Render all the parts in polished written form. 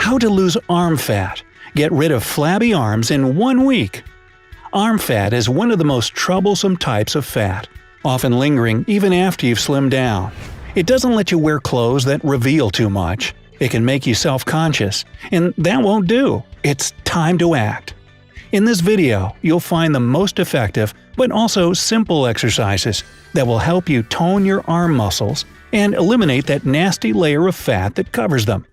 How to lose arm fat. Get rid of flabby arms in 1 week. Arm fat is one of the most troublesome types of fat, often lingering even after you've slimmed down. It doesn't let you wear clothes that reveal too much. It can make you self-conscious, and that won't do. It's time to act. In this video, you'll find the most effective but also simple exercises that will help you tone your arm muscles and eliminate that nasty layer of fat that covers them.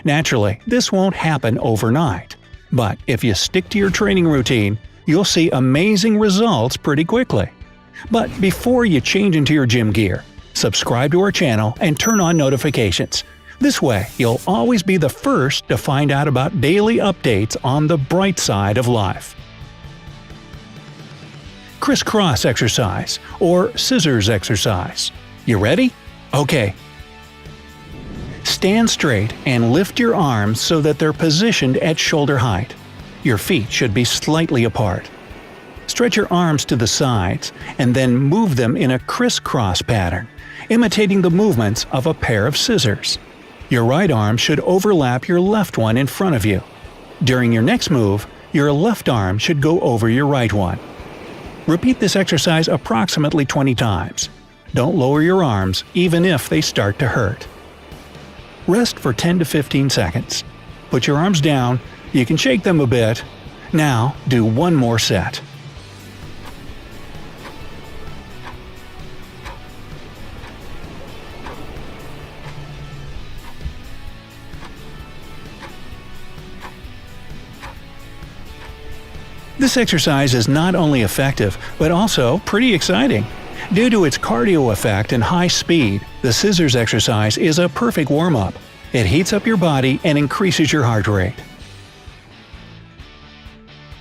Naturally, this won't happen overnight, but if you stick to your training routine, you'll see amazing results pretty quickly. But before you change into your gym gear, subscribe to our channel and turn on notifications. This way, you'll always be the first to find out about daily updates on the bright side of life. Crisscross exercise, or scissors exercise. You ready? Okay. Stand straight and lift your arms so that they're positioned at shoulder height. Your feet should be slightly apart. Stretch your arms to the sides and then move them in a crisscross pattern, imitating the movements of a pair of scissors. Your right arm should overlap your left one in front of you. During your next move, your left arm should go over your right one. Repeat this exercise approximately 20 times. Don't lower your arms even if they start to hurt. Rest for 10 to 15 seconds. Put your arms down, you can shake them a bit. Now do one more set. This exercise is not only effective, but also pretty exciting. Due to its cardio effect and high speed, the scissors exercise is a perfect warm-up. It heats up your body and increases your heart rate.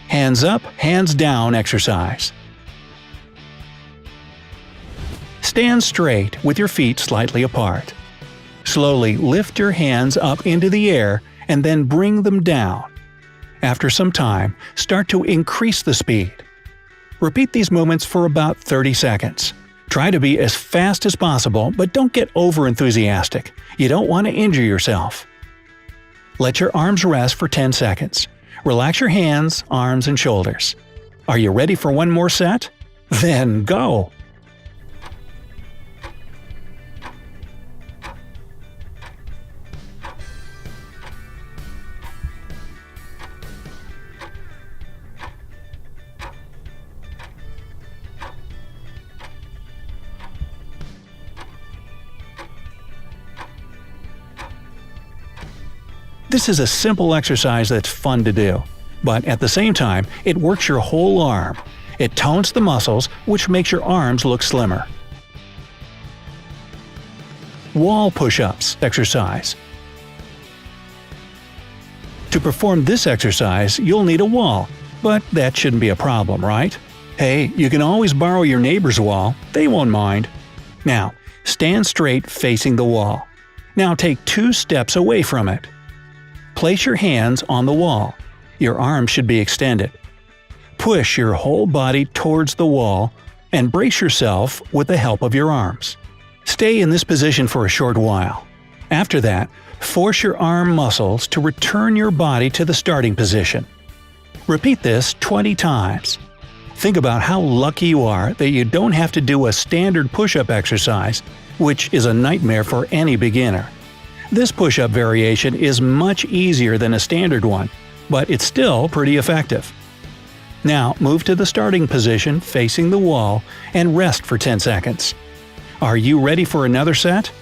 Hands up, hands down exercise. Stand straight with your feet slightly apart. Slowly lift your hands up into the air and then bring them down. After some time, start to increase the speed. Repeat these movements for about 30 seconds. Try to be as fast as possible, but don't get over-enthusiastic. You don't want to injure yourself. Let your arms rest for 10 seconds. Relax your hands, arms, and shoulders. Are you ready for one more set? Then go! This is a simple exercise that's fun to do, but at the same time, it works your whole arm. It tones the muscles, which makes your arms look slimmer. Wall push-ups exercise. To perform this exercise, you'll need a wall, but that shouldn't be a problem, right? Hey, you can always borrow your neighbor's wall, they won't mind. Now, stand straight facing the wall. Now take 2 steps away from it. Place your hands on the wall. Your arms should be extended. Push your whole body towards the wall and brace yourself with the help of your arms. Stay in this position for a short while. After that, force your arm muscles to return your body to the starting position. Repeat this 20 times. Think about how lucky you are that you don't have to do a standard push-up exercise, which is a nightmare for any beginner. This push-up variation is much easier than a standard one, but it's still pretty effective. Now move to the starting position facing the wall and rest for 10 seconds. Are you ready for another set?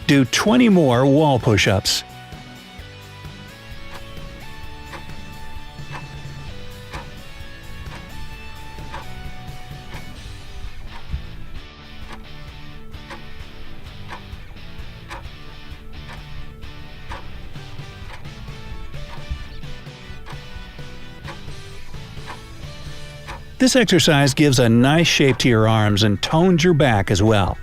Do 20 more wall push-ups. This exercise gives a nice shape to your arms and tones your back as well.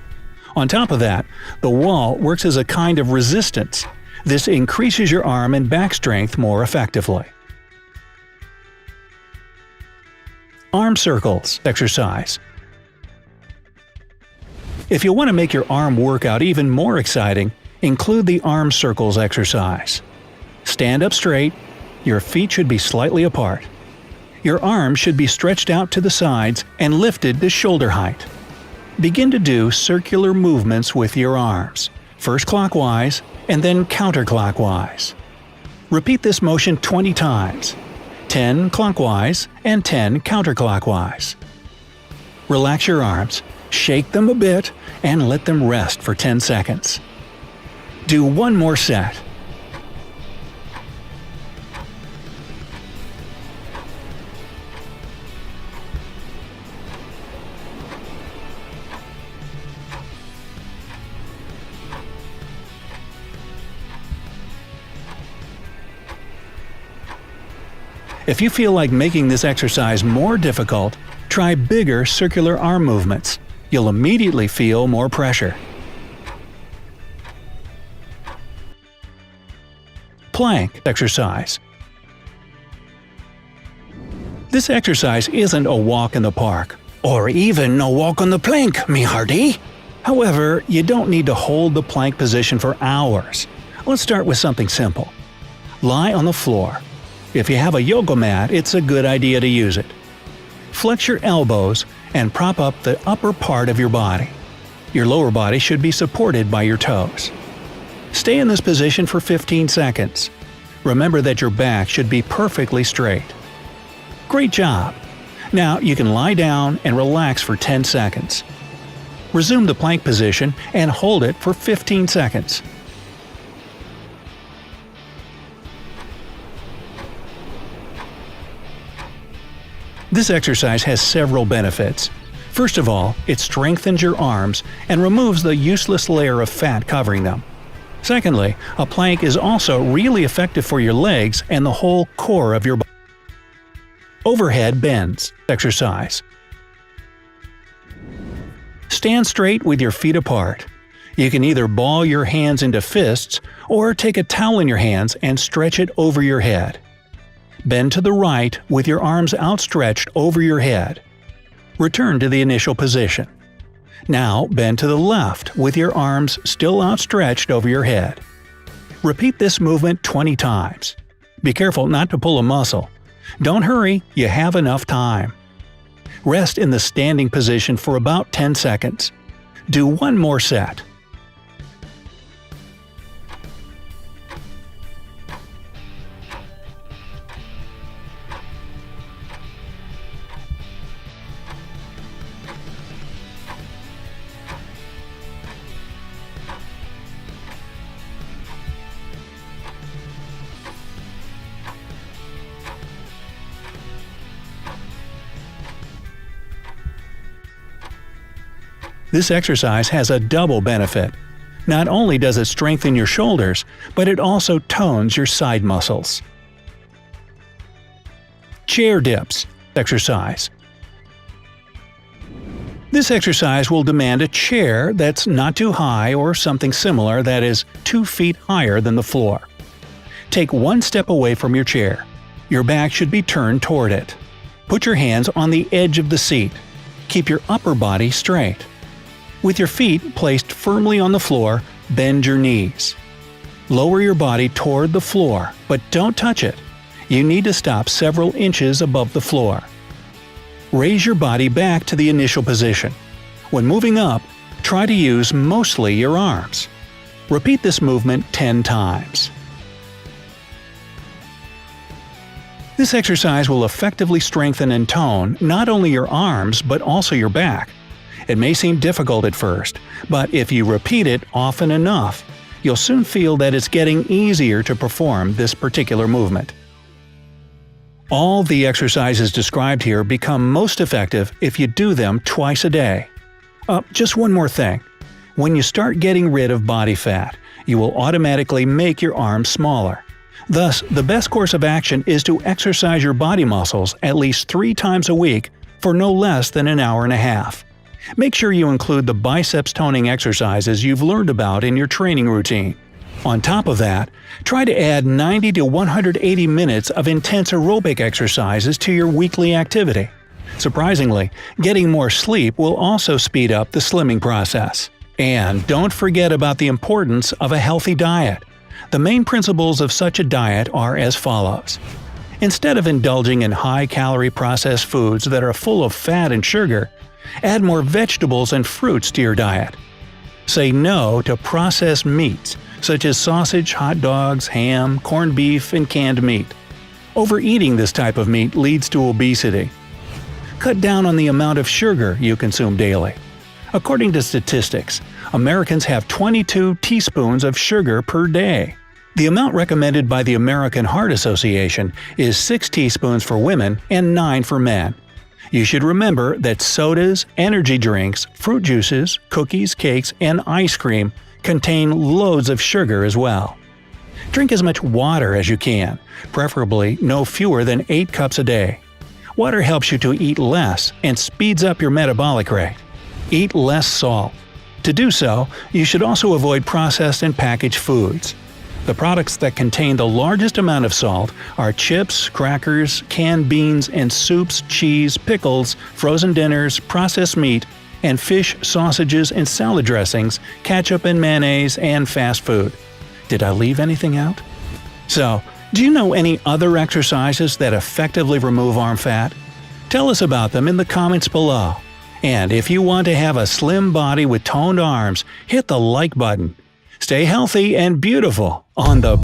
On top of that, the wall works as a kind of resistance. This increases your arm and back strength more effectively. Arm circles exercise. If you want to make your arm workout even more exciting, include the arm circles exercise. Stand up straight. Your feet should be slightly apart. Your arms should be stretched out to the sides and lifted to shoulder height. Begin to do circular movements with your arms, first clockwise and then counterclockwise. Repeat this motion 20 times, 10 clockwise and 10 counterclockwise. Relax your arms, shake them a bit, and let them rest for 10 seconds. Do one more set. If you feel like making this exercise more difficult, try bigger circular arm movements. You'll immediately feel more pressure. Plank exercise. This exercise isn't a walk in the park, or even a walk on the plank, me hearty. However, you don't need to hold the plank position for hours. Let's start with something simple. Lie on the floor. If you have a yoga mat, it's a good idea to use it. Flex your elbows and prop up the upper part of your body. Your lower body should be supported by your toes. Stay in this position for 15 seconds. Remember that your back should be perfectly straight. Great job! Now you can lie down and relax for 10 seconds. Resume the plank position and hold it for 15 seconds. This exercise has several benefits. First of all, it strengthens your arms and removes the useless layer of fat covering them. Secondly, a plank is also really effective for your legs and the whole core of your body. Overhead bends exercise. Stand straight with your feet apart. You can either ball your hands into fists or take a towel in your hands and stretch it over your head. Bend to the right with your arms outstretched over your head. Return to the initial position. Now bend to the left with your arms still outstretched over your head. Repeat this movement 20 times. Be careful not to pull a muscle. Don't hurry, you have enough time. Rest in the standing position for about 10 seconds. Do one more set. This exercise has a double benefit. Not only does it strengthen your shoulders, but it also tones your side muscles. Chair dips exercise. This exercise will demand a chair that's not too high or something similar that is 2 feet higher than the floor. Take one step away from your chair. Your back should be turned toward it. Put your hands on the edge of the seat. Keep your upper body straight. With your feet placed firmly on the floor, bend your knees. Lower your body toward the floor, but don't touch it. You need to stop several inches above the floor. Raise your body back to the initial position. When moving up, try to use mostly your arms. Repeat this movement 10 times. This exercise will effectively strengthen and tone not only your arms but also your back. It may seem difficult at first, but if you repeat it often enough, you'll soon feel that it's getting easier to perform this particular movement. All the exercises described here become most effective if you do them twice a day. Just one more thing. When you start getting rid of body fat, you will automatically make your arms smaller. Thus, the best course of action is to exercise your body muscles at least 3 times a week for no less than an hour and a half. Make sure you include the biceps toning exercises you've learned about in your training routine. On top of that, try to add 90 to 180 minutes of intense aerobic exercises to your weekly activity. Surprisingly, getting more sleep will also speed up the slimming process. And don't forget about the importance of a healthy diet. The main principles of such a diet are as follows. Instead of indulging in high-calorie processed foods that are full of fat and sugar, add more vegetables and fruits to your diet. Say no to processed meats such as sausage, hot dogs, ham, corned beef, and canned meat. Overeating this type of meat leads to obesity. Cut down on the amount of sugar you consume daily. According to statistics, Americans have 22 teaspoons of sugar per day. The amount recommended by the American Heart Association is 6 teaspoons for women and 9 for men. You should remember that sodas, energy drinks, fruit juices, cookies, cakes, and ice cream contain loads of sugar as well. Drink as much water as you can, preferably no fewer than 8 cups a day. Water helps you to eat less and speeds up your metabolic rate. Eat less salt. To do so, you should also avoid processed and packaged foods. The products that contain the largest amount of salt are chips, crackers, canned beans and soups, cheese, pickles, frozen dinners, processed meat, and fish, sausages and salad dressings, ketchup and mayonnaise, and fast food. Did I leave anything out? So, do you know any other exercises that effectively remove arm fat? Tell us about them in the comments below. And if you want to have a slim body with toned arms, hit the like button. Stay healthy and beautiful on the